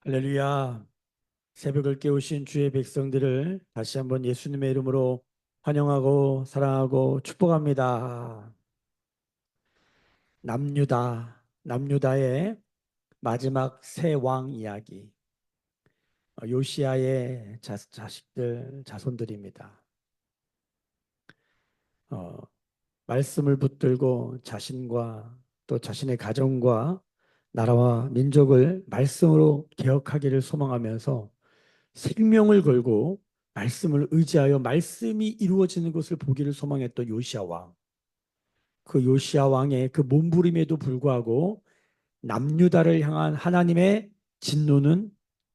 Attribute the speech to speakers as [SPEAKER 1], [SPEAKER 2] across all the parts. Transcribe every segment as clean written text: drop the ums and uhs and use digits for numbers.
[SPEAKER 1] 할렐루야. 새벽을 깨우신 주의 백성들을 다시 한번 예수님의 이름으로 환영하고 사랑하고 축복합니다. 남유다의 마지막 새 왕 이야기. 요시아의 자식들, 자손들입니다. 어, 말씀을 붙들고 자신과 또 자신의 가정과 나라와 민족을 말씀으로 개혁하기를 소망하면서 생명을 걸고 말씀을 의지하여 말씀이 이루어지는 것을 보기를 소망했던 요시야 왕. 그 요시야 왕의 그 몸부림에도 불구하고 남유다를 향한 하나님의 진노는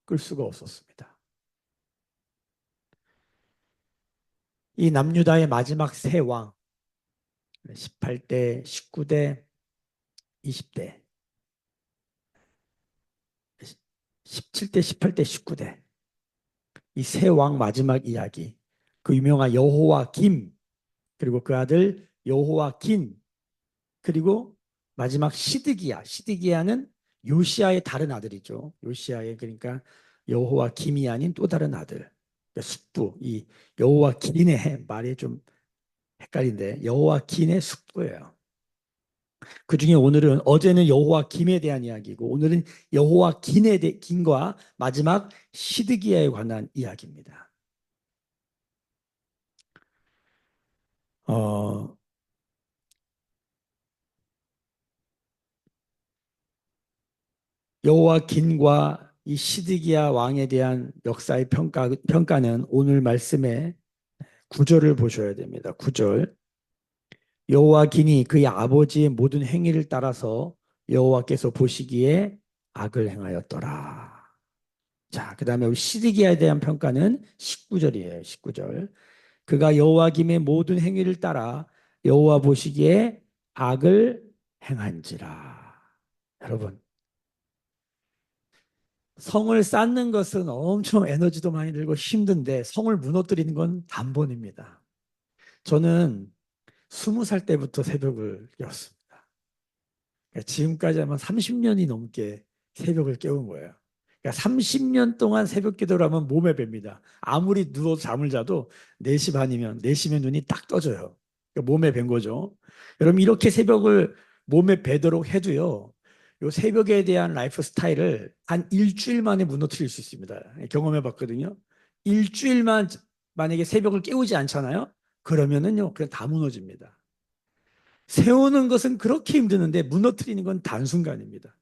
[SPEAKER 1] 끌 수가 없었습니다. 이 남유다의 마지막 세 왕, 18대, 19대, 20대, 17대, 18대, 19대. 이 세 왕 마지막 이야기. 그 유명한 여호와 김, 그리고 그 아들 여호와 긴, 그리고 마지막 시드기야는 요시아의 다른 아들이죠. 요시아의, 그러니까 여호와 김이 아닌 또 다른 아들. 그러니까 숙부. 이 여호와 긴의 말이 좀 헷갈린데 여호와 긴의 숙부예요. 그 중에 오늘은, 어제는 여호와 김에 대한 이야기고 오늘은 여호와 긴과 마지막 시드기야에 관한 이야기입니다. 어, 여호와 긴과 이 시드기야 왕에 대한 역사의 평가는 오늘 말씀의 구절을 보셔야 됩니다. 구절. 여호와긴이 그의 아버지의 모든 행위를 따라서 여호와께서 보시기에 악을 행하였더라. 자, 그 다음에 시드기야에 대한 평가는 19절이에요. 19절. 그가 여호와김의 모든 행위를 따라 여호와 보시기에 악을 행한지라. 여러분, 성을 쌓는 것은 엄청 에너지도 많이 들고 힘든데 성을 무너뜨리는 건 단번입니다. 저는 20살 때부터 새벽을 깨웠습니다. 그러니까 지금까지 하면 30년이 넘게 새벽을 깨운 거예요. 그러니까 30년 동안 새벽 기도를 하면 몸에 뱄니다. 아무리 누워 잠을 자도 4시 반이면, 4시면 눈이 딱 떠져요. 그러니까 몸에 밴 거죠. 여러분, 이렇게 새벽을 몸에 배도록 해도요, 요 새벽에 대한 라이프 스타일을 한 일주일 만에 무너뜨릴 수 있습니다. 경험해 봤거든요. 일주일만 만약에 새벽을 깨우지 않잖아요. 그러면은요, 그냥 다 무너집니다. 세우는 것은 그렇게 힘드는데 무너뜨리는 건 단순간입니다.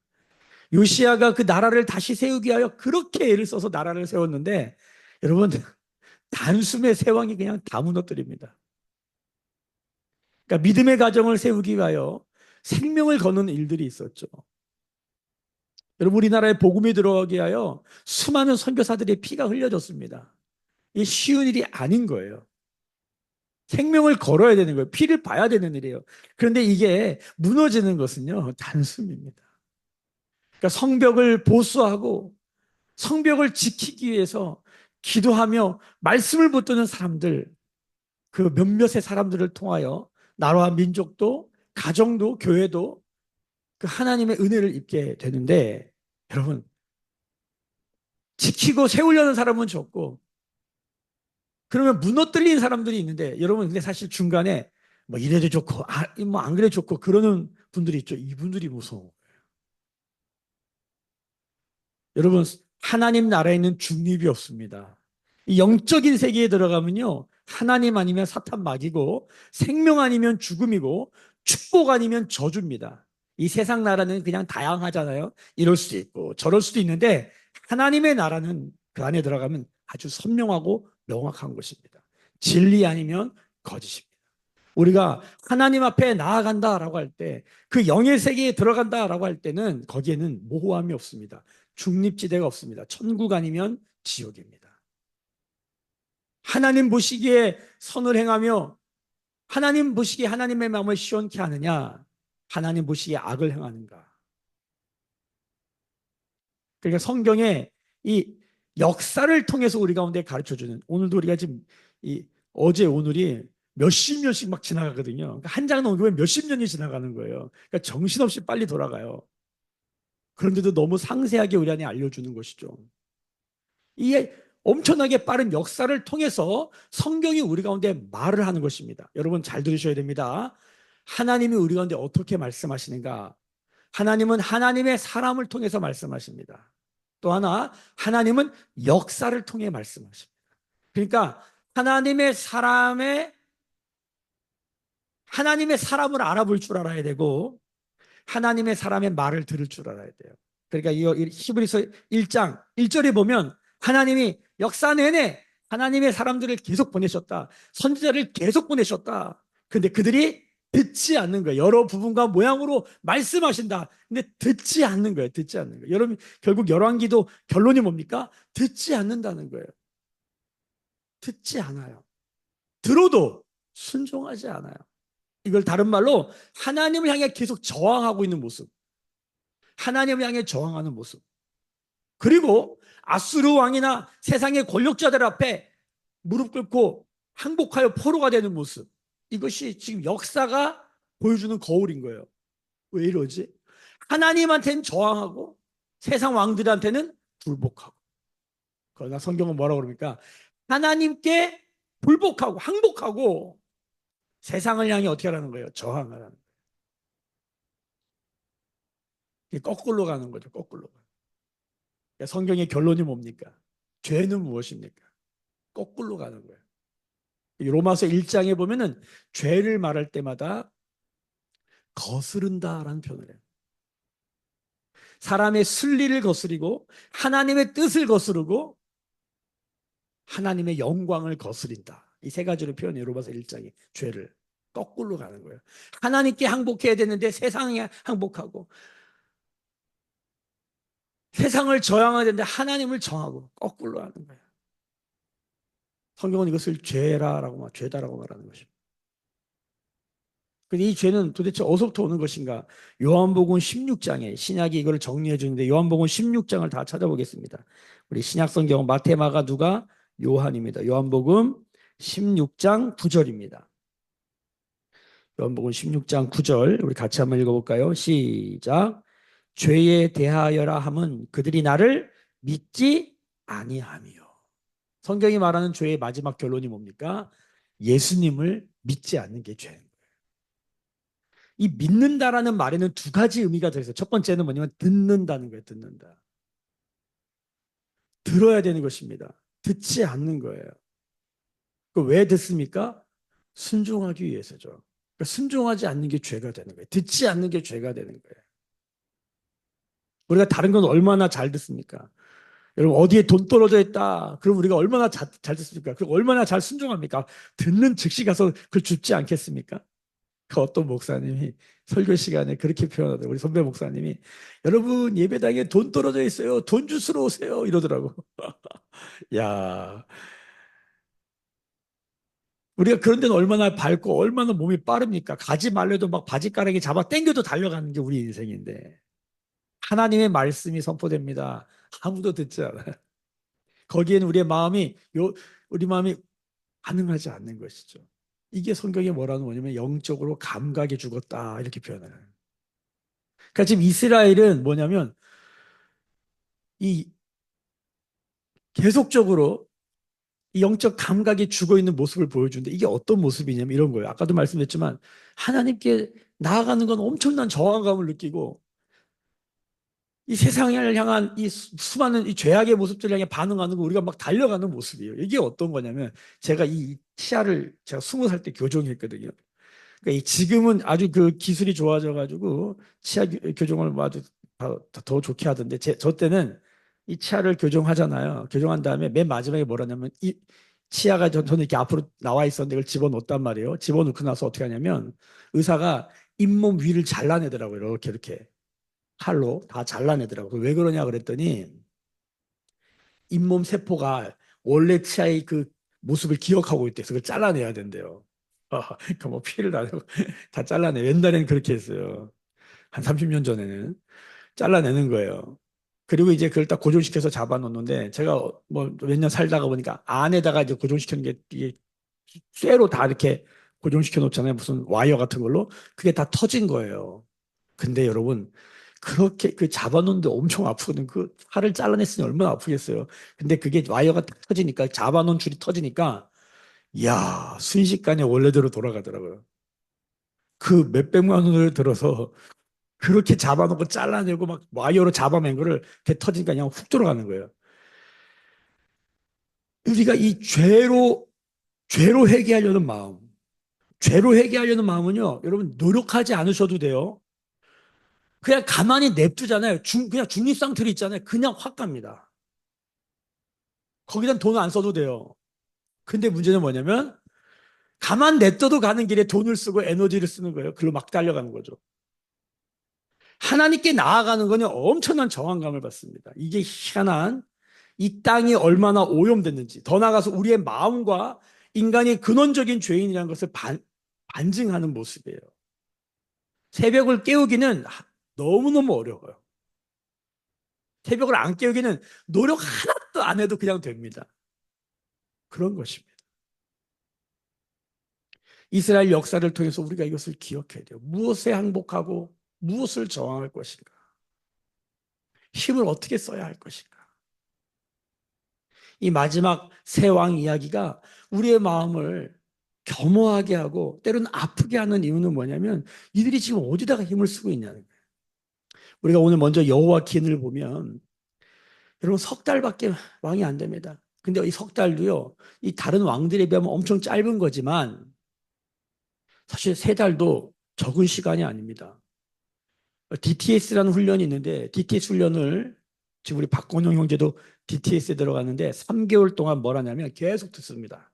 [SPEAKER 1] 요시아가 그 나라를 다시 세우기 위하여 그렇게 애를 써서 나라를 세웠는데, 여러분, 단숨에 세 왕이 그냥 다 무너뜨립니다. 그러니까 믿음의 가정을 세우기 위하여 생명을 거는 일들이 있었죠. 여러분, 우리나라에 복음이 들어가기 위하여 수많은 선교사들의 피가 흘려졌습니다. 이게 쉬운 일이 아닌 거예요. 생명을 걸어야 되는 거예요. 피를 봐야 되는 일이에요. 그런데 이게 무너지는 것은요, 단숨입니다. 그러니까 성벽을 보수하고 성벽을 지키기 위해서 기도하며 말씀을 붙드는 사람들, 그 몇몇의 사람들을 통하여 나라와 민족도, 가정도, 교회도 그 하나님의 은혜를 입게 되는데, 여러분, 지키고 세우려는 사람은 적고 그러면 무너뜨리는 사람들이 있는데, 여러분, 근데 사실 중간에 뭐 이래도 좋고 뭐 안 그래도 좋고 그러는 분들이 있죠. 이분들이 무서워. 여러분, 하나님 나라에는 중립이 없습니다. 이 영적인 세계에 들어가면요, 하나님 아니면 사탄 막이고 생명 아니면 죽음이고 축복 아니면 저주입니다. 이 세상 나라는 그냥 다양하잖아요. 이럴 수도 있고 저럴 수도 있는데, 하나님의 나라는 그 안에 들어가면 아주 선명하고 명확한 것입니다. 진리 아니면 거짓입니다. 우리가 하나님 앞에 나아간다라고 할 때, 그 영의 세계에 들어간다라고 할 때는 거기에는 모호함이 없습니다. 중립지대가 없습니다. 천국 아니면 지옥입니다. 하나님 보시기에 선을 행하며 하나님 보시기에 하나님의 마음을 시원케 하느냐, 하나님 보시기에 악을 행하는가. 그러니까 성경에 이 역사를 통해서 우리 가운데 가르쳐주는, 오늘도 우리가 지금 이 어제 오늘이 몇십 년씩 막 지나가거든요. 그러니까 한 장 넘기면 몇십 년이 지나가는 거예요. 그러니까 정신없이 빨리 돌아가요. 그런데도 너무 상세하게 우리 안에 알려주는 것이죠. 이 엄청나게 빠른 역사를 통해서 성경이 우리 가운데 말을 하는 것입니다. 여러분 잘 들으셔야 됩니다. 하나님이 우리 가운데 어떻게 말씀하시는가? 하나님은 하나님의 사람을 통해서 말씀하십니다. 또 하나, 하나님은 역사를 통해 말씀하십니다. 그러니까 하나님의 사람을 알아볼 줄 알아야 되고 하나님의 사람의 말을 들을 줄 알아야 돼요. 그러니까 이 히브리서 1장 1절에 보면 하나님이 역사 내내 하나님의 사람들을 계속 보내셨다. 선지자를 계속 보내셨다. 근데 그들이 듣지 않는 거예요. 여러 부분과 모양으로 말씀하신다. 근데 듣지 않는 거예요. 듣지 않는 거예요. 여러분 결국 열왕기도 결론이 뭡니까? 듣지 않는다는 거예요. 듣지 않아요. 들어도 순종하지 않아요. 이걸 다른 말로 하나님을 향해 계속 저항하고 있는 모습. 하나님을 향해 저항하는 모습. 그리고 아수르 왕이나 세상의 권력자들 앞에 무릎 꿇고 항복하여 포로가 되는 모습. 이것이 지금 역사가 보여주는 거울인 거예요. 왜 이러지? 하나님한테는 저항하고 세상 왕들한테는 불복하고. 그러나 성경은 뭐라고 그럽니까? 하나님께 불복하고 항복하고 세상을 향해 어떻게 하라는 거예요? 저항하라는 거예요. 거꾸로 가는 거죠. 거꾸로. 성경의 결론이 뭡니까? 죄는 무엇입니까? 거꾸로 가는 거예요. 로마서 1장에 보면은 죄를 말할 때마다 거스른다라는 표현을 해요. 사람의 순리를 거스리고 하나님의 뜻을 거스르고 하나님의 영광을 거스린다. 이 세 가지로 표현해요. 로마서 1장이 죄를 거꾸로 가는 거예요. 하나님께 항복해야 되는데 세상에 항복하고 세상을 저항해야 되는데 하나님을 정하고 거꾸로 하는 거예요. 성경은 이것을 죄다라고 말하는 것입니다. 근데 이 죄는 도대체 어디서부터 오는 것인가? 요한복음 16장에 신약이 이걸 정리해 주는데 요한복음 16장을 다 찾아보겠습니다. 우리 신약 성경 마태, 마가, 누가, 요한입니다. 요한복음 16장 9절입니다. 요한복음 16장 9절 우리 같이 한번 읽어볼까요? 시작. 죄에 대하여라 함은 그들이 나를 믿지 아니하며. 성경이 말하는 죄의 마지막 결론이 뭡니까? 예수님을 믿지 않는 게 죄예요. 이 믿는다라는 말에는 두 가지 의미가 들어있어요. 첫 번째는 뭐냐면 듣는다는 거예요. 듣는다. 들어야 되는 것입니다. 듣지 않는 거예요. 왜 듣습니까? 순종하기 위해서죠. 그러니까 순종하지 않는 게 죄가 되는 거예요. 듣지 않는 게 죄가 되는 거예요. 우리가 다른 건 얼마나 잘 듣습니까? 여러분 어디에 돈 떨어져 있다. 그럼 우리가 얼마나 잘 듣습니까? 그리고 얼마나 잘 순종합니까? 듣는 즉시 가서 그걸 줍지 않겠습니까? 그 어떤 목사님이 설교 시간에 그렇게 표현하더라고요. 우리 선배 목사님이 여러분 예배당에 돈 떨어져 있어요. 돈 주스러 오세요. 이러더라고. 야, 우리가 그런 데는 얼마나 밝고 얼마나 몸이 빠릅니까? 가지 말래도 막 바지가랑이 잡아 당겨도 달려가는 게 우리 인생인데 하나님의 말씀이 선포됩니다. 아무도 듣지 않아요. 거기에는 우리 마음이 반응하지 않는 것이죠. 이게 성경에 뭐라는 거냐면 영적으로 감각이 죽었다 이렇게 표현해요. 그러니까 지금 이스라엘은 뭐냐면 이 계속적으로 이 영적 감각이 죽어 있는 모습을 보여주는데 이게 어떤 모습이냐면 이런 거예요. 아까도 말씀드렸지만 하나님께 나아가는 건 엄청난 저항감을 느끼고 이 세상을 향한 이 수많은 이 죄악의 모습들을 향해 반응하는 거 우리가 막 달려가는 모습이에요. 이게 어떤 거냐면 제가 이 치아를 제가 20살 때 교정했거든요. 그러니까 지금은 아주 그 기술이 좋아져 가지고 치아 교정을 아주 더 좋게 하던데 저 때는 이 치아를 교정하잖아요. 교정한 다음에 맨 마지막에 뭐라냐면 이 치아가 저는 이렇게 앞으로 나와 있었는데 이걸 집어넣었단 말이에요. 집어넣고 나서 어떻게 하냐면 의사가 잇몸 위를 잘라내더라고요. 이렇게 칼로 다 잘라내더라고요. 왜 그러냐 그랬더니 잇몸 세포가 원래 치아의 그 모습을 기억하고 있대요. 그걸 잘라내야 된대요. 그러니까 뭐 피를 다 내고 다 잘라내. 옛날에는 그렇게 했어요. 한 30년 전에는 잘라내는 거예요. 그리고 이제 그걸 딱 고정시켜서 잡아놓는데 제가 뭐 몇 년 살다가 보니까 안에다가 이제 고정시키는 게 이게 쇠로 다 이렇게 고정시켜 놓잖아요. 무슨 와이어 같은 걸로. 그게 다 터진 거예요. 근데 여러분 그렇게 그 잡아놓는데 엄청 아프거든. 그 팔을 잘라냈으니 얼마나 아프겠어요. 근데 그게 와이어가 딱 터지니까, 잡아놓은 줄이 터지니까, 이야, 순식간에 원래대로 돌아가더라고요. 그 몇백만 원을 들어서 그렇게 잡아놓고 잘라내고 막 와이어로 잡아맨 거를 대 터지니까 그냥 훅 들어가는 거예요. 우리가 이 죄로 회개하려는 마음, 죄로 회개하려는 마음은요, 여러분 노력하지 않으셔도 돼요. 그냥 가만히 냅두잖아요. 그냥 중립상태로 있잖아요. 그냥 확 갑니다. 거기다 돈 안 써도 돼요. 근데 문제는 뭐냐면 가만 냅둬도 가는 길에 돈을 쓰고 에너지를 쓰는 거예요. 글로 막 달려가는 거죠. 하나님께 나아가는 거는 엄청난 정황감을 받습니다. 이게 희한한 이 땅이 얼마나 오염됐는지, 더 나아가서 우리의 마음과 인간이 근원적인 죄인이라는 것을 반증하는 모습이에요. 새벽을 깨우기는 너무너무 어려워요. 새벽을 안 깨우기는 노력 하나도 안 해도 그냥 됩니다. 그런 것입니다. 이스라엘 역사를 통해서 우리가 이것을 기억해야 돼요. 무엇에 항복하고 무엇을 저항할 것인가? 힘을 어떻게 써야 할 것인가? 이 마지막 새 왕 이야기가 우리의 마음을 겸허하게 하고 때로는 아프게 하는 이유는 뭐냐면 이들이 지금 어디다가 힘을 쓰고 있냐는 거예요. 우리가 오늘 먼저 여호와긴을 보면 여러분 석 달밖에 왕이 안 됩니다. 근데 이 석 달도요, 이 다른 왕들에 비하면 엄청 짧은 거지만 사실 세 달도 적은 시간이 아닙니다. DTS라는 훈련이 있는데 DTS 훈련을 지금 우리 박건영 형제도 DTS에 들어갔는데 3개월 동안 뭘 하냐면 계속 듣습니다.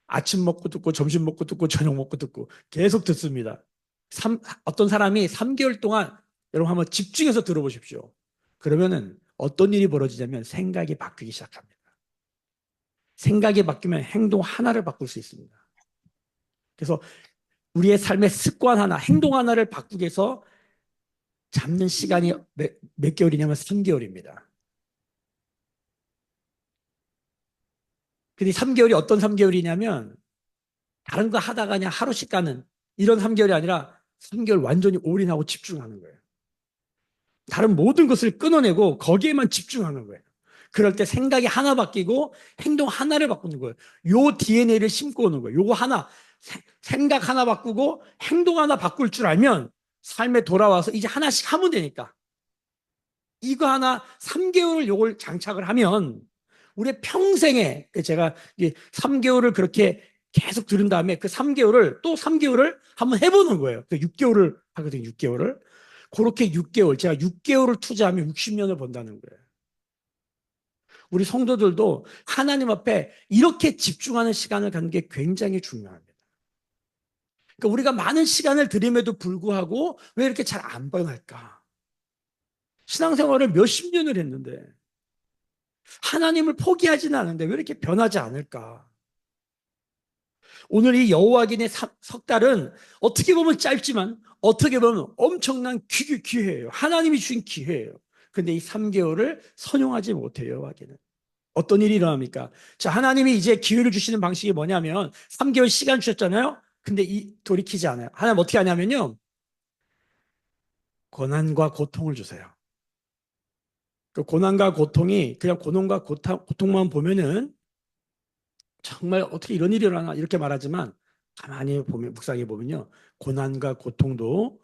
[SPEAKER 1] 아침 먹고 듣고 점심 먹고 듣고 저녁 먹고 듣고 계속 듣습니다. 어떤 사람이 3개월 동안 여러분 한번 집중해서 들어보십시오. 그러면은 어떤 일이 벌어지냐면 생각이 바뀌기 시작합니다. 생각이 바뀌면 행동 하나를 바꿀 수 있습니다. 그래서 우리의 삶의 습관 하나, 행동 하나를 바꾸기 위해서 잡는 시간이 몇 개월이냐면 3개월입니다. 근데 3개월이 어떤 3개월이냐면 다른 거 하다가 그냥 하루씩 가는 이런 3개월이 아니라 3개월 완전히 올인하고 집중하는 거예요. 다른 모든 것을 끊어내고 거기에만 집중하는 거예요. 그럴 때 생각이 하나 바뀌고 행동 하나를 바꾸는 거예요. 요 DNA를 심고 오는 거예요. 요거 하나, 생각 하나 바꾸고 행동 하나 바꿀 줄 알면 삶에 돌아와서 이제 하나씩 하면 되니까. 이거 하나 3개월 요걸 장착을 하면 우리의 평생에 제가 3개월을 그렇게 계속 들은 다음에 그 3개월을 또 3개월을 한번 해보는 거예요. 그 6개월을 하거든요. 6개월을. 그렇게 6개월, 제가 6개월을 투자하면 60년을 번다는 거예요. 우리 성도들도 하나님 앞에 이렇게 집중하는 시간을 갖는 게 굉장히 중요합니다. 그러니까 우리가 많은 시간을 들임에도 불구하고 왜 이렇게 잘 안 변할까? 신앙생활을 몇십 년을 했는데 하나님을 포기하지는 않는데 왜 이렇게 변하지 않을까? 오늘 이 여호와긴의 석 달은 어떻게 보면 짧지만 어떻게 보면 엄청난 기회예요. 하나님이 주신 기회예요. 근데 이 3개월을 선용하지 못해요, 여호와긴은. 어떤 일이 일어납니까? 자, 하나님이 이제 기회를 주시는 방식이 뭐냐면 3개월 시간 주셨잖아요. 근데 이 돌이키지 않아요. 하나님 어떻게 하냐면요. 고난과 고통을 주세요. 그 고난과 고통이 그냥 고난과 고통만 보면은 정말 어떻게 이런 일이 일어나 이렇게 말하지만 가만히 보면 묵상해 보면요. 고난과 고통도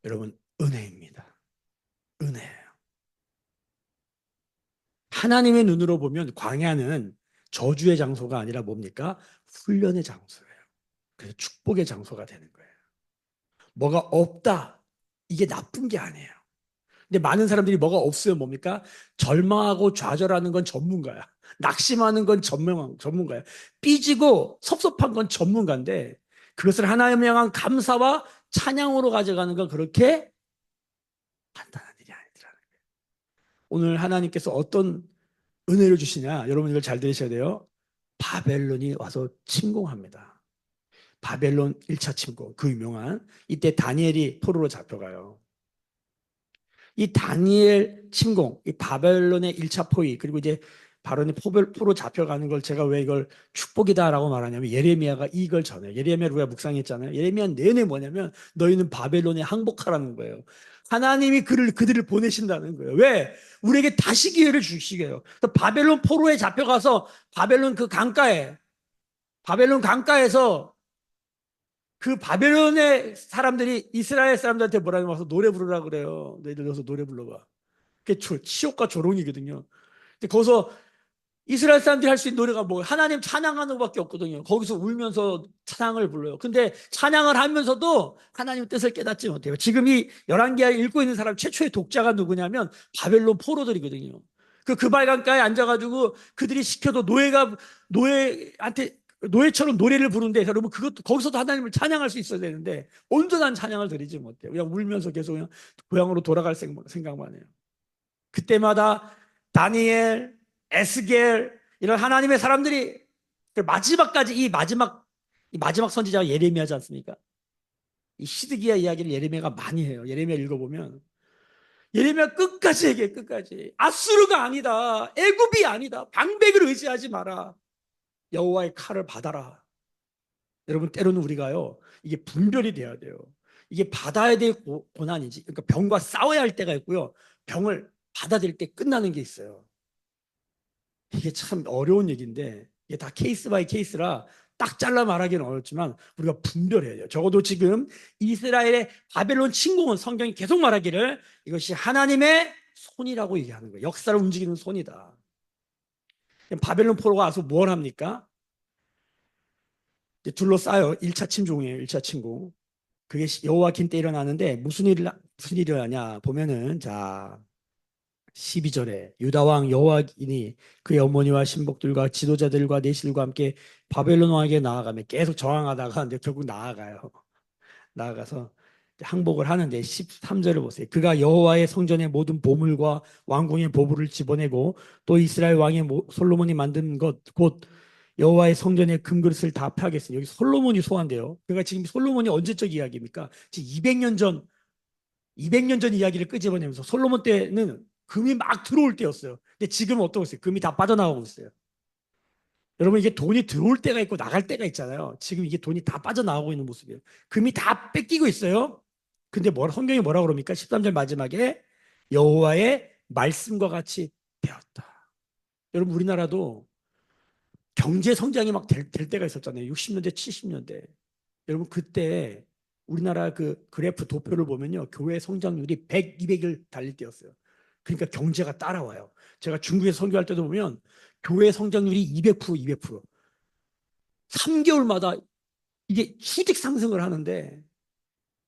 [SPEAKER 1] 여러분 은혜입니다. 은혜예요. 하나님의 눈으로 보면 광야는 저주의 장소가 아니라 뭡니까? 훈련의 장소예요. 그래서 축복의 장소가 되는 거예요. 뭐가 없다. 이게 나쁜 게 아니에요. 근데 많은 사람들이 뭐가 없으면 뭡니까? 절망하고 좌절하는 건 전문가야. 낙심하는 건 전문가야. 삐지고 섭섭한 건 전문가인데 그것을 하나님을 향한 감사와 찬양으로 가져가는 건 그렇게 간단한 일이 아니더라는 거예요. 오늘 하나님께서 어떤 은혜를 주시냐? 여러분 이걸 잘 들으셔야 돼요. 바벨론이 와서 침공합니다. 바벨론 1차 침공, 그 유명한 이때 다니엘이 포로로 잡혀가요. 이 다니엘 침공, 이 바벨론의 1차 포위, 그리고 이제 바론이 포로 잡혀가는 걸 제가 왜 이걸 축복이다라고 말하냐면 예레미야가 이걸 전해요. 예레미야를 우리가 묵상했잖아요. 예레미야 내내 뭐냐면 너희는 바벨론에 항복하라는 거예요. 하나님이 그들을 보내신다는 거예요. 왜? 우리에게 다시 기회를 주시게요. 바벨론 포로에 잡혀가서 바벨론 강가에서 그 바벨론의 사람들이 이스라엘 사람들한테 뭐라고 와서 노래 부르라 그래요. 너희들 여기서 노래 불러봐. 그게 치욕과 조롱이거든요. 근데 거기서 이스라엘 사람들이 할 수 있는 노래가 뭐 하나님 찬양하는 것밖에 없거든요. 거기서 울면서 찬양을 불러요. 근데 찬양을 하면서도 하나님 뜻을 깨닫지 못해요. 지금 이 열왕기하 읽고 있는 사람 최초의 독자가 누구냐면 바벨론 포로들이거든요. 그 금발강가에 앉아가지고 그들이 시켜도 노예한테 노예처럼 노래를 부르는데 여러분 그것도 거기서도 하나님을 찬양할 수 있어야 되는데 온전한 찬양을 드리지 못해요. 그냥 울면서 계속 그냥 고향으로 돌아갈 생각만 해요. 그때마다 다니엘, 에스겔 이런 하나님의 사람들이 마지막까지 이 마지막 선지자가 예레미야지 않습니까? 이 시드기야 이야기를 예레미야가 많이 해요. 예레미야 읽어보면 예레미야 끝까지 얘기해. 끝까지 아수르가 아니다, 애굽이 아니다, 방백을 의지하지 마라, 여호와의 칼을 받아라. 여러분 때로는 우리가요 이게 분별이 돼야 돼요. 이게 받아야 될 고난이지, 그러니까 병과 싸워야 할 때가 있고요, 병을 받아들일 때 끝나는 게 있어요. 이게 참 어려운 얘기인데 이게 다 케이스 바이 케이스라 딱 잘라 말하기는 어렵지만 우리가 분별해야 돼요. 적어도 지금 이스라엘의 바벨론 침공은 성경이 계속 말하기를 이것이 하나님의 손이라고 얘기하는 거예요. 역사를 움직이는 손이다. 바벨론 포로가 와서 뭘 합니까? 둘러싸요. 1차 침공이에요. 1차 침공. 그게 여호와긴 때 일어나는데 무슨 일을 하냐 보면은 자 12절에 유다 왕 여호와긴이 그의 어머니와 신복들과 지도자들과 내실과 함께 바벨론 왕에게 나아가며 계속 저항하다가 이제 결국 나아가서 항복을 하는데 13절을 보세요. 그가 여호와의 성전의 모든 보물과 왕궁의 보물을 집어내고 또 이스라엘 왕의 솔로몬이 만든 것 곧 여호와의 성전의 금그릇을 다 파하겠으니 여기 솔로몬이 소환돼요. 그러니까 지금 솔로몬이 언제적 이야기입니까? 지금 200년 전 이야기를 끄집어내면서 솔로몬 때는 금이 막 들어올 때였어요. 근데 지금은 어떠고 있어요? 금이 다 빠져나가고 있어요. 여러분 이게 돈이 들어올 때가 있고 나갈 때가 있잖아요. 지금 이게 돈이 다 빠져나가고 있는 모습이에요. 금이 다 뺏기고 있어요. 근데 성경이 뭐라 그럽니까? 13절 마지막에 여호와의 말씀과 같이 되었다. 여러분 우리나라도 경제 성장이 막 될 때가 있었잖아요. 60년대, 70년대. 여러분 그때 우리나라 그 그래프 도표를 보면요. 교회 성장률이 100, 200을 달릴 때였어요. 그러니까 경제가 따라와요. 제가 중국에서 선교할 때도 보면 교회 성장률이 200%, 200%. 3개월마다 이게 수직 상승을 하는데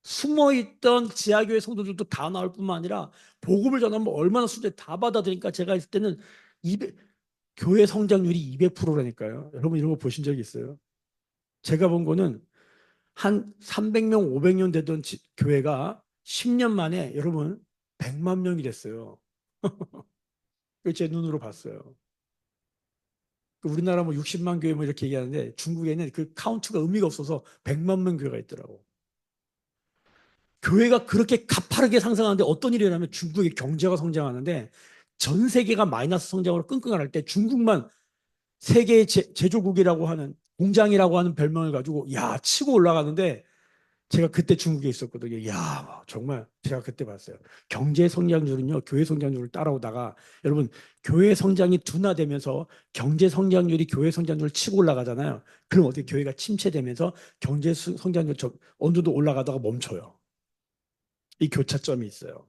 [SPEAKER 1] 숨어있던 지하교회 성도들도 다 나올 뿐만 아니라 복음을 전하면 얼마나 수제 다 받아들이니까 제가 있을 때는 200, 교회 성장률이 200%라니까요. 여러분 이런 거 보신 적 있어요? 제가 본 거는 한 300명, 500명 되던 교회가 10년 만에 여러분 100만 명이 됐어요. 제 눈으로 봤어요. 우리나라 뭐 60만 교회 뭐 이렇게 얘기하는데 중국에는 그 카운트가 의미가 없어서 100만 명 교회가 있더라고. 교회가 그렇게 가파르게 상승하는데 어떤 일이 일어나면 중국의 경제가 성장하는데 전 세계가 마이너스 성장으로 끙끙할 때 중국만 세계 제조국이라고 하는 공장이라고 하는 별명을 가지고 야 치고 올라가는데 제가 그때 중국에 있었거든요. 야 정말 제가 그때 봤어요. 경제 성장률은요 교회 성장률을 따라오다가 여러분 교회 성장이 둔화되면서 경제 성장률이 교회 성장률을 치고 올라가잖아요. 그럼 어떻게 교회가 침체되면서 경제 성장률 어느 정도 올라가다가 멈춰요. 이 교차점이 있어요.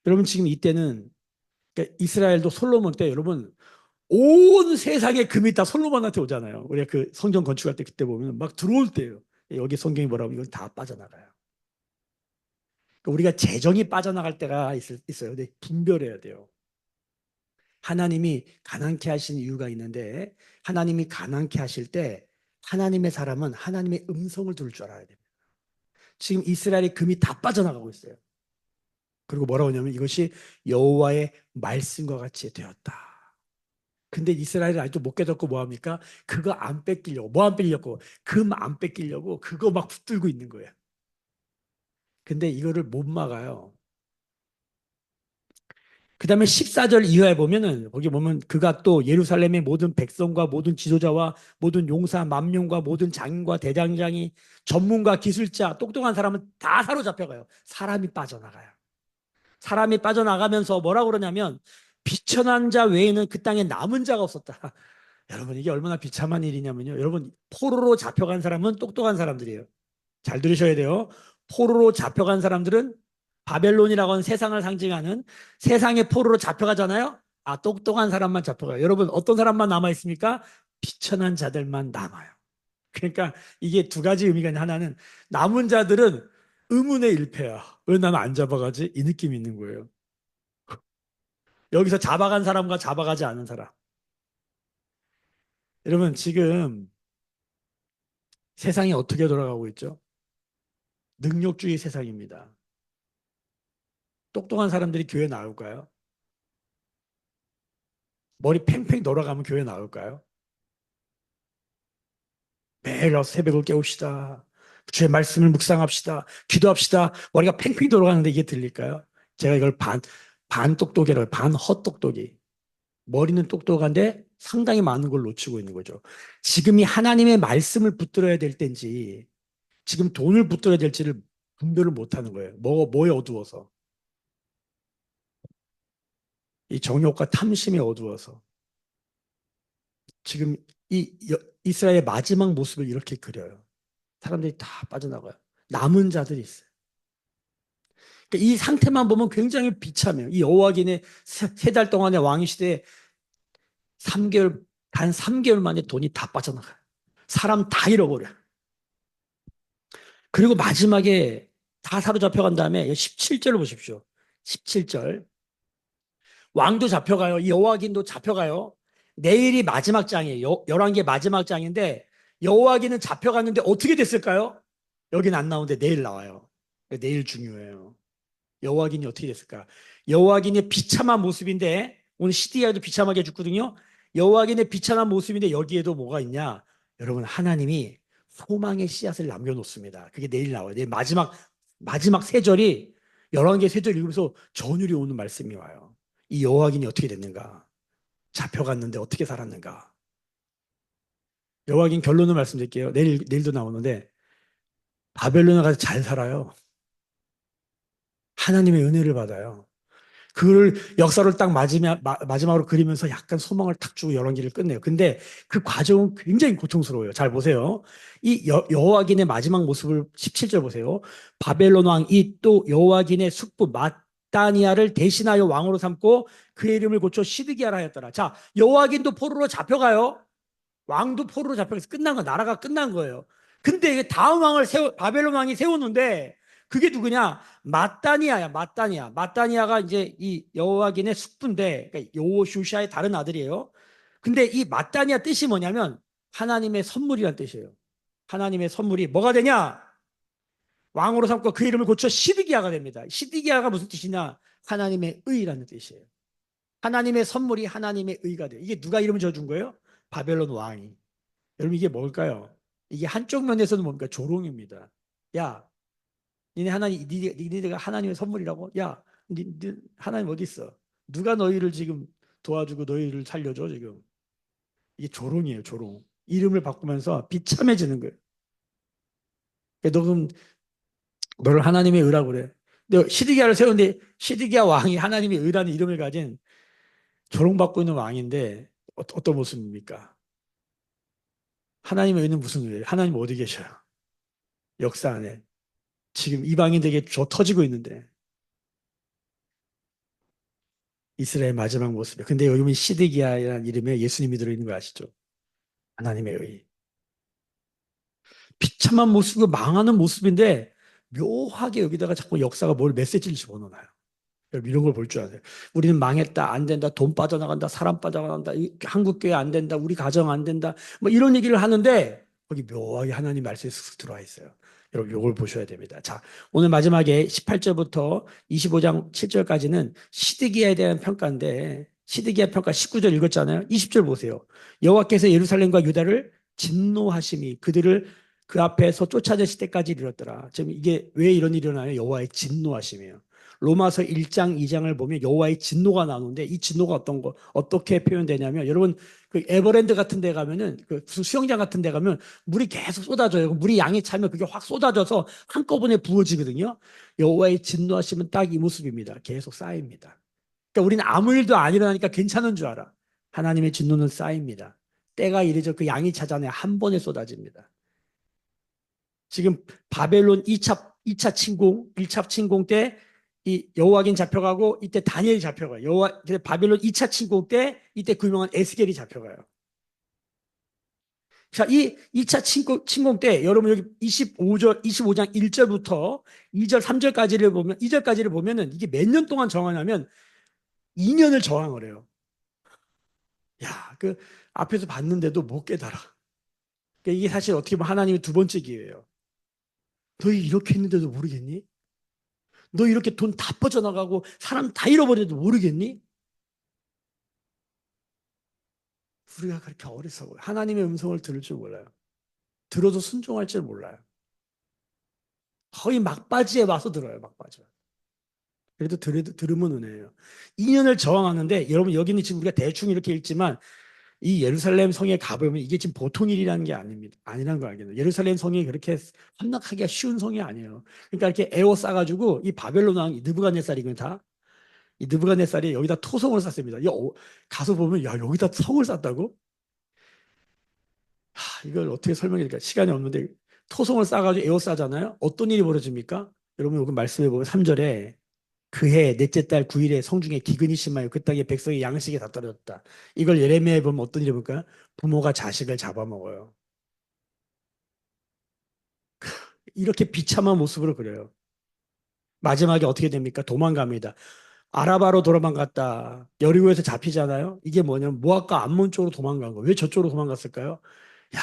[SPEAKER 1] 여러분 지금 이때는 그러니까 이스라엘도 솔로몬 때 여러분 온 세상의 금이 다 솔로몬한테 오잖아요. 우리가 그 성전 건축할 때 그때 보면 막 들어올 때예요. 여기 성경이 뭐라고 이건 다 빠져나가요. 그러니까 우리가 재정이 빠져나갈 때가 있어요. 근데 분별해야 돼요. 하나님이 가난케 하신 이유가 있는데 하나님이 가난케 하실 때 하나님의 사람은 하나님의 음성을 들을 줄 알아야 됩니다. 지금 이스라엘의 금이 다 빠져나가고 있어요. 그리고 뭐라고 하냐면 이것이 여호와의 말씀과 같이 되었다. 근데 이스라엘은 아직도 못 깨닫고 뭐 합니까? 그거 안 뺏기려고. 뭐 안 뺏기려고? 금 안 뺏기려고 그거 막 붙들고 있는 거예요. 근데 이거를 못 막아요. 그 다음에 14절 이하에 보면은, 거기 보면 그가 또 예루살렘의 모든 백성과 모든 지도자와 모든 용사, 만명과 모든 장인과 대장장이, 전문가, 기술자, 똑똑한 사람은 다 사로잡혀가요. 사람이 빠져나가요. 사람이 빠져나가면서 뭐라고 그러냐면, 비천한 자 외에는 그 땅에 남은 자가 없었다. 여러분, 이게 얼마나 비참한 일이냐면요. 여러분, 포로로 잡혀간 사람은 똑똑한 사람들이에요. 잘 들으셔야 돼요. 포로로 잡혀간 사람들은, 바벨론이라고 하는 세상을 상징하는 세상의 포로로 잡혀가잖아요. 아, 똑똑한 사람만 잡혀가요. 여러분, 어떤 사람만 남아 있습니까? 비천한 자들만 남아요. 그러니까 이게 두 가지 의미가 있는, 하나는 남은 자들은 의문의 일패야. 왜 나는 안 잡아가지? 이 느낌이 있는 거예요. 여기서 잡아간 사람과 잡아가지 않은 사람. 여러분, 지금 세상이 어떻게 돌아가고 있죠? 능력주의 세상입니다. 똑똑한 사람들이 교회 나올까요? 머리 팽팽 돌아가면 교회 나올까요? 매일 와서 새벽을 깨웁시다. 주의 말씀을 묵상합시다. 기도합시다. 머리가 팽팽 돌아가는데 이게 들릴까요? 제가 이걸 반 똑똑이라고 해요. 반 헛똑똑이. 머리는 똑똑한데 상당히 많은 걸 놓치고 있는 거죠. 지금이 하나님의 말씀을 붙들어야 될 때인지, 지금 돈을 붙들어야 될지를 분별을 못 하는 거예요. 뭐에 어두워서. 이 정욕과 탐심에 어두워서. 지금 이스라엘의 마지막 모습을 이렇게 그려요. 사람들이 다 빠져나가요. 남은 자들이 있어요. 그러니까 이 상태만 보면 굉장히 비참해요. 이 여호와긴의 세 달 동안의 왕위 시대에 3개월, 단 3개월 만에 돈이 다 빠져나가요. 사람 다 잃어버려요. 그리고 마지막에 다 사로잡혀간 다음에 17절을 보십시오. 17절. 왕도 잡혀가요. 이 여호와긴도 잡혀가요. 내일이 마지막 장이에요. 11개 마지막 장인데, 여호와긴은 잡혀갔는데 어떻게 됐을까요? 여기는 안 나오는데 내일 나와요. 내일 중요해요. 여호와긴이 어떻게 됐을까? 여호와긴의 비참한 모습인데, 오늘 시디아도 비참하게 죽거든요. 여호와긴의 비참한 모습인데 여기에도 뭐가 있냐? 여러분, 하나님이 소망의 씨앗을 남겨놓습니다. 그게 내일 나와요. 내일 마지막 세 절이, 11개 세 절 읽으면서 전율이 오는 말씀이 와요. 이 여호와긴이 어떻게 됐는가? 잡혀갔는데 어떻게 살았는가? 여호와긴 결론을 말씀드릴게요. 내일도 나오는데, 바벨론에 가서 잘 살아요. 하나님의 은혜를 받아요. 그걸 역사를 딱 마지막으로 그리면서 약간 소망을 탁 주고 열왕기를 끝내요. 근데 그 과정은 굉장히 고통스러워요. 잘 보세요. 이 여호와긴의 마지막 모습을 17절 보세요. 바벨론 왕이 또 여호와긴의 숙부 마따니아를 대신하여 왕으로 삼고 그의 이름을 고쳐 시드기야라 하였더라. 자, 여호와긴도 포로로 잡혀가요. 왕도 포로로 잡혀서 끝난 거, 나라가 끝난 거예요. 근데 다음 왕을 바벨론 왕이 세우는데, 그게 누구냐? 마따니아야, 마따니아. 마따니아가 이제 이 여호와긴의 숙부인데, 그러니까 여호슈샤의 다른 아들이에요. 근데 이 마따니아 뜻이 뭐냐면 하나님의 선물이란 뜻이에요. 하나님의 선물이 뭐가 되냐? 왕으로 삼고 그 이름을 고쳐 시드기야가 됩니다. 시드기야가 무슨 뜻이냐? 하나님의 의라는 뜻이에요. 하나님의 선물이 하나님의 의가 돼요. 이게 누가 이름을 지어준 거예요? 바벨론 왕이. 여러분, 이게 뭘까요? 이게 한쪽 면에서는 뭡니까? 조롱입니다. 야, 니네가 하나님의 선물이라고? 야, 하나님 어디 있어? 누가 너희를 지금 도와주고 너희를 살려줘 지금? 이게 조롱이에요, 조롱. 이름을 바꾸면서 비참해지는 거예요. 너 그럼 너를 하나님의 의라고 그래. 근데 시드기야를 세우는데, 시드기야 왕이 하나님의 의라는 이름을 가진 조롱받고 있는 왕인데, 어떤 모습입니까? 하나님의 의는 무슨 의예요? 하나님 어디 계셔요? 역사 안에. 지금 이방인들에게 터지고 있는데, 이스라엘 마지막 모습이에요. 근데 여기 보면 시드기야라는 이름에 예수님이 들어있는 거 아시죠? 하나님의 의. 비참한 모습이고 망하는 모습인데, 묘하게 여기다가 자꾸 역사가 뭘 메시지를 집어넣어요. 여러분, 이런 걸 볼 줄 아세요? 우리는 망했다, 안 된다, 돈 빠져나간다, 사람 빠져나간다, 한국교회 안 된다, 우리 가정 안 된다, 뭐 이런 얘기를 하는데, 거기 묘하게 하나님 말씀이 쓱 들어와 있어요. 여러분, 이걸 보셔야 됩니다. 자, 오늘 마지막에 18절부터 25장 7절까지는 시드기야에 대한 평가인데, 시드기야 평가 19절 읽었잖아요. 20절 보세요. 여호와께서 예루살렘과 유다를 진노하심이 그들을 그 앞에서 쫓아내실 때까지 이르렀더라. 지금 이게 왜 이런 일이 일어나요? 여호와의 진노하심이에요. 로마서 1장, 2장을 보면 여호와의 진노가 나오는데 이 진노가 어떻게 표현되냐면 여러분 그 에버랜드 같은 데 가면은 그 수영장 같은 데 가면 물이 계속 쏟아져요. 물이 양이 차면 그게 확 쏟아져서 한꺼번에 부어지거든요. 여호와의 진노하시면 딱 이 모습입니다. 계속 쌓입니다. 그러니까 우리는 아무 일도 안 일어나니까 괜찮은 줄 알아. 하나님의 진노는 쌓입니다. 때가 이르죠. 그 양이 차잖아요. 한 번에 쏟아집니다. 지금 바벨론 2차 침공, 1차 침공 때 이 여호와긴 잡혀가고 이때 다니엘이 잡혀가요. 바벨론 2차 침공 때 이때 그 유명한 에스겔이 잡혀가요. 자, 이 2차 침공 때 여러분 여기 25장 1절부터 2절, 3절까지를 보면 2절까지를 보면은 이게 몇 년 동안 정하냐면 2년을 저항을 해요. 야, 그 앞에서 봤는데도 못 깨달아. 그러니까 이게 사실 어떻게 보면 하나님의 두 번째 기회예요. 너희 이렇게 했는데도 모르겠니? 너 이렇게 돈 다 빠져나가고 사람 다 잃어버려도 모르겠니? 우리가 그렇게 어리석어요. 하나님의 음성을 들을 줄 몰라요. 들어도 순종할 줄 몰라요. 거의 막바지에 와서 들어요. 막바지. 그래도 들으면 은혜예요. 2년을 저항하는데 여러분 여기는 지금 우리가 대충 이렇게 읽지만 이 예루살렘 성에 가보면 이게 지금 보통 일이라는 게 아닙니다. 아니라는 거 알겠네요. 예루살렘 성이 그렇게 함락하기가 쉬운 성이 아니에요. 그러니까 이렇게 에워싸가지고 이 바벨론 왕 느부갓네살이거든요. 다. 이 느부갓네살이 여기다 토성을 쌌습니다. 가서 보면 야 여기다 성을 쌌다고? 이걸 어떻게 설명해야 될까? 시간이 없는데 토성을 싸가지고 에워싸잖아요. 어떤 일이 벌어집니까? 여러분 여기 말씀해 보면 3절에 그해 넷째 달 9일에 성중에 기근이 심하여 그 땅에 백성의 양식이 다 떨어졌다. 이걸 예레미야에 보면 어떤 일이 볼까요? 부모가 자식을 잡아먹어요. 이렇게 비참한 모습으로 그려요. 마지막에 어떻게 됩니까? 도망갑니다. 아라바로 도망갔다. 여리고에서 잡히잖아요. 이게 뭐냐면 모압과 암몬 쪽으로 도망간 거예요. 왜 저쪽으로 도망갔을까요? 야,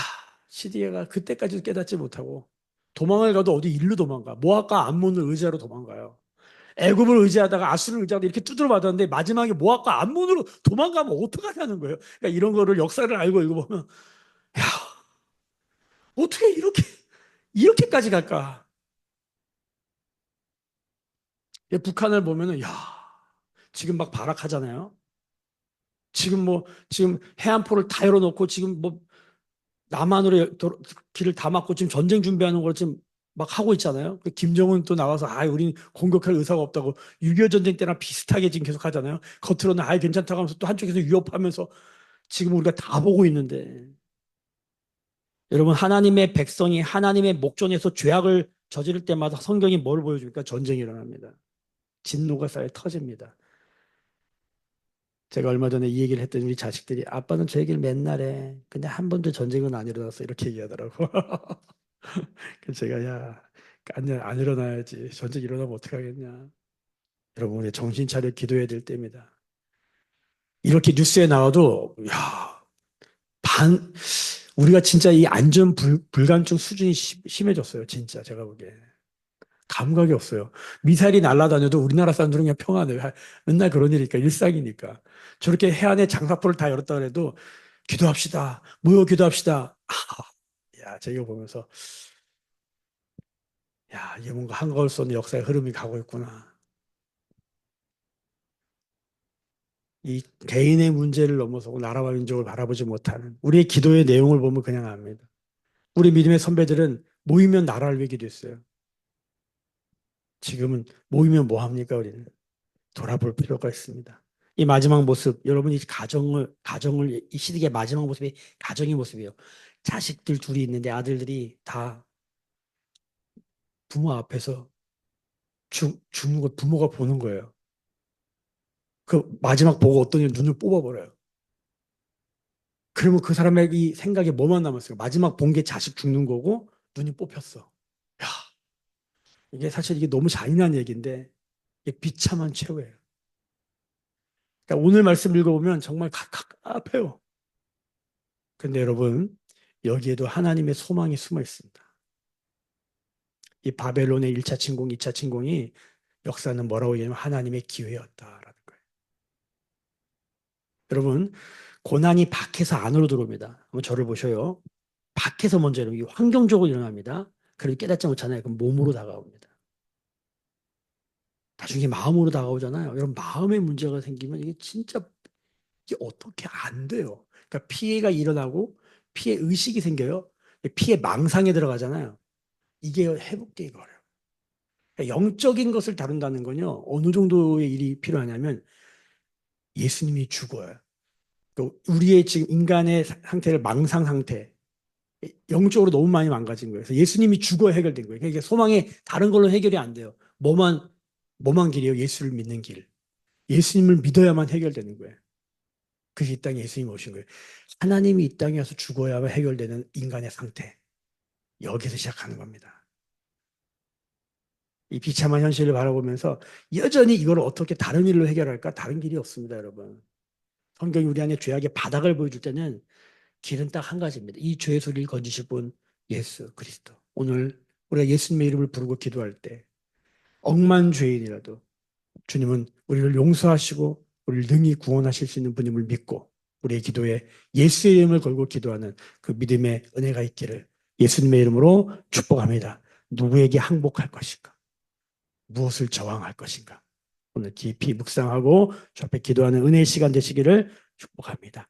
[SPEAKER 1] 시디에가 그때까지도 깨닫지 못하고 도망을 가도 어디 일로 도망가. 모압과 암몬을 의지하러 도망가요. 애굽을 의지하다가 아수를 의지하다 이렇게 두드려 맞았는데 마지막에 모압과 암몬으로 도망가면 어떡하냐는 거예요. 그러니까 이런 거를 역사를 알고 이거 보면 야, 어떻게 이렇게까지 갈까? 북한을 보면은 야, 지금 막 발악하잖아요. 지금 해안포를 다 열어놓고 지금 뭐 남한으로 길을 다 막고 지금 전쟁 준비하는 걸 지금 막 하고 있잖아요. 김정은 또 나와서 우린 공격할 의사가 없다고 6.25 전쟁 때랑 비슷하게 지금 계속 하잖아요. 겉으로는 괜찮다고 하면서 또 한쪽에서 위협하면서 지금 우리가 다 보고 있는데 여러분 하나님의 백성이 하나님의 목전에서 죄악을 저지를 때마다 성경이 뭘 보여줍니까? 전쟁이 일어납니다. 진노가 쌓여 터집니다. 제가 얼마 전에 이 얘기를 했더니 우리 자식들이 아빠는 저 얘기를 맨날 해. 근데 한 번도 전쟁은 안 일어났어. 이렇게 얘기하더라고. 그래서 제가 안 일어나야지. 전쟁 일어나면 어떡하겠냐. 여러분 우리 정신 차려 기도해야 될 때입니다. 이렇게 뉴스에 나와도 반 우리가 진짜 이 안전 불감증 수준이 심해졌어요. 진짜 제가 보기에. 감각이 없어요. 미사일이 날아다녀도 우리나라 사람들은 그냥 평안해요. 맨날 그런 일이니까 일상이니까. 저렇게 해안에 장사포를 다 열었다 그래도 기도합시다. 모여 기도합시다. 제가 보면서 이게 뭔가 한가울 수 없는 역사의 흐름이 가고 있구나. 이 개인의 문제를 넘어서고 나라와 민족을 바라보지 못하는 우리의 기도의 내용을 보면 그냥 압니다. 우리 믿음의 선배들은 모이면 나라를 위해 기도했어요. 지금은 모이면 뭐 합니까, 우리는? 돌아볼 필요가 있습니다. 이 마지막 모습, 여러분이 가정을, 이 시대의 마지막 모습이 가정의 모습이에요. 자식들 둘이 있는데 아들들이 다 부모 앞에서 죽는 걸 부모가 보는 거예요. 그 마지막 보고 어떤 이 눈을 뽑아버려요. 그러면 그 사람의 이 생각에 뭐만 남았어요? 마지막 본 게 자식 죽는 거고 눈이 뽑혔어. 야, 이게 사실 이게 너무 잔인한 얘기인데 이게 비참한 최후예요. 그러니까 오늘 말씀 읽어보면 정말 아파요. 근데 여러분 여기에도 하나님의 소망이 숨어 있습니다. 이 바벨론의 1차 침공, 2차 침공이 역사는 뭐라고 얘기하면 하나님의 기회였다라는 거예요. 여러분 고난이 밖에서 안으로 들어옵니다. 한번 저를 보셔요. 밖에서 먼저 여러분 환경적으로 일어납니다. 그래도 깨닫지 못하잖아요. 그럼 몸으로 다가옵니다.
[SPEAKER 2] 나중에 마음으로 다가오잖아요. 여러분 마음에 문제가 생기면 이게 진짜 이게 어떻게 안 돼요. 그러니까 피해가 일어나고 피해 의식이 생겨요. 피해 망상에 들어가잖아요. 이게 회복되기 어려워요. 그러니까 영적인 것을 다룬다는 건요. 어느 정도의 일이 필요하냐면 예수님이 죽어요. 우리의 지금 인간의 상태를 망상 상태, 영적으로 너무 많이 망가진 거예요. 그래서 예수님이 죽어야 해결된 거예요. 그러니까 소망이 다른 걸로 해결이 안 돼요. 뭐만 길이에요? 예수를 믿는 길. 예수님을 믿어야만 해결되는 거예요. 그래서 이 땅에 예수님이 오신 거예요. 하나님이 이 땅에 와서 죽어야만 해결되는 인간의 상태. 여기서 시작하는 겁니다. 이 비참한 현실을 바라보면서 여전히 이걸 어떻게 다른 일로 해결할까? 다른 길이 없습니다, 여러분. 성경이 우리 안에 죄악의 바닥을 보여줄 때는 길은 딱 한 가지입니다. 이 죄의 소리를 건지실 분 예수 그리스도. 오늘 우리가 예수님의 이름을 부르고 기도할 때 억만 죄인이라도 주님은 우리를 용서하시고 우리를 능히 구원하실 수 있는 분임을 믿고 우리의 기도에 예수의 이름을 걸고 기도하는 그 믿음의 은혜가 있기를 예수님의 이름으로 축복합니다. 누구에게 항복할 것인가? 무엇을 저항할 것인가? 오늘 깊이 묵상하고 주 앞에 기도하는 은혜의 시간 되시기를 축복합니다.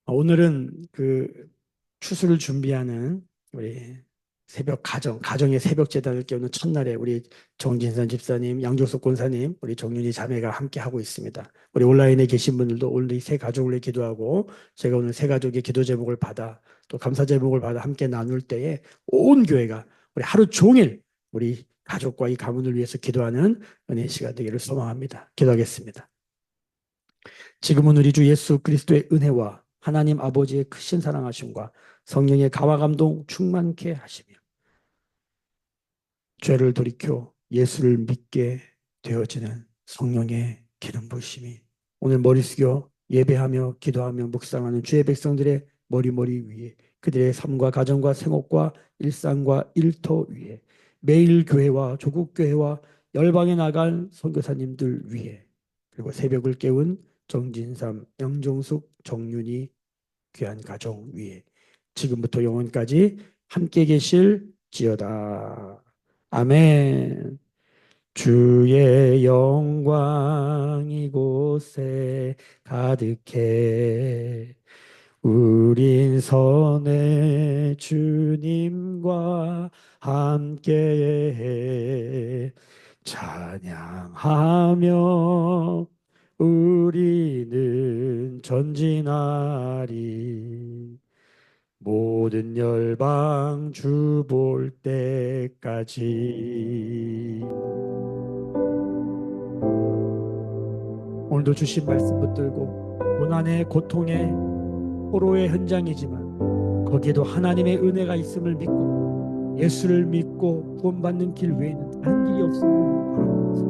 [SPEAKER 2] 오늘은 그 추수를 준비하는 우리 가정의 새벽 제단을 깨우는 첫날에 우리 정진선 집사님, 양조석 권사님, 우리 정윤희 자매가 함께 하고 있습니다. 우리 온라인에 계신 분들도 오늘 이 세 가족을 위해 기도하고 제가 오늘 세 가족의 기도 제목을 받아 또 감사 제목을 받아 함께 나눌 때에 온 교회가 우리 하루 종일 우리 가족과 이 가문을 위해서 기도하는 은혜의 시간 되기를 소망합니다. 기도하겠습니다. 지금은 우리 주 예수 그리스도의 은혜와 하나님 아버지의 크신 사랑하심과 성령의 가와 감동 충만케 하시며 죄를 돌이켜 예수를 믿게 되어지는 성령의 기름 부으심이 오늘 머리 숙여 예배하며 기도하며 묵상하는 주의 백성들의 머리 위에 그들의 삶과 가정과 생업과 일상과 일터 위에 매일 교회와 조국 교회와 열방에 나갈 선교사님들 위에 그리고 새벽을 깨운 정진삼, 양정숙, 정윤이 귀한 가정 위에 지금부터 영원까지 함께 계실지어다. 아멘. 주의 영광 이곳에 가득해 우린 선의 주님과 함께해 찬양하며 우리는 전진하리 모든 열방 주 볼 때까지. 오늘도 주신 말씀 붙들고 고난의 고통의 포로의 현장이지만 거기에도 하나님의 은혜가 있음을 믿고 예수를 믿고 구원받는 길 외에는 다른 길이 없음을 바라보면서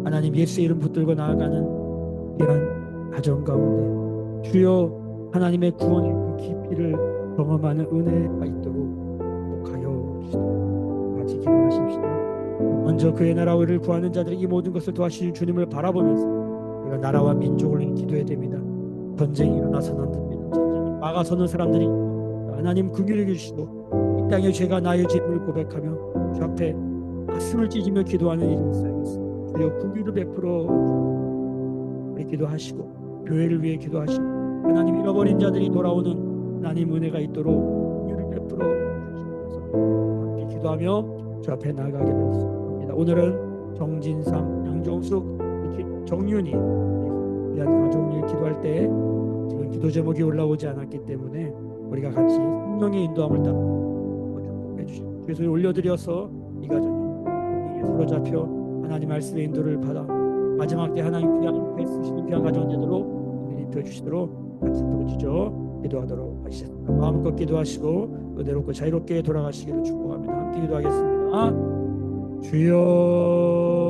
[SPEAKER 2] 하나님 예수의 이름 붙들고 나아가는 귀한 가정 가운데 주여 하나님의 구원의 그 깊이를 경험하는 은혜가 있도록 복하여 주시옵소서. 같이 기도하십시다. 먼저 그의 나라와 의를 구하는 자들이 이 모든 것을 도와주실 주님을 바라보면서 우리가 나라와 민족을 위해 기도해야 됩니다. 전쟁이 일어나서는 안 됩니다. 전쟁이 막아서는 사람들이 하나님 긍휼히 주시고 이 땅의 죄가 나의 죄를 고백하며 주 앞에 가슴을 찢으며 기도하는 일이 있어야겠습니다. 주여 긍휼을 베풀어 우리 기도하시고 교회를 위해 기도하시고 하나님 잃어버린 자들이 돌아오는 하나님 은혜가 있도록 긍휼을 베풀어 주시옵소서. 함께 기도하며 주 앞에 나아가게 하겠습니다. 오늘은 정진삼, 양정숙, 정윤이 위한 가족을 기도할 때 지금 기도 제목이 올라오지 않았기 때문에 우리가 같이 성령의 인도함을 따라 축복해 주시고 주의 손에 올려드려서 이 가정이 서로 잡혀 하나님 말씀의 인도를 받아 마지막 때 하나님 귀한 쓰시는 귀한 가정 제도로 입혀 주시도록 같이 부르짖어 기도하도록 하시겠습니다. 마음껏 기도하시고 은혜롭고 자유롭게 돌아가시기를 축복합니다. 함께 기도하겠습니다. 주여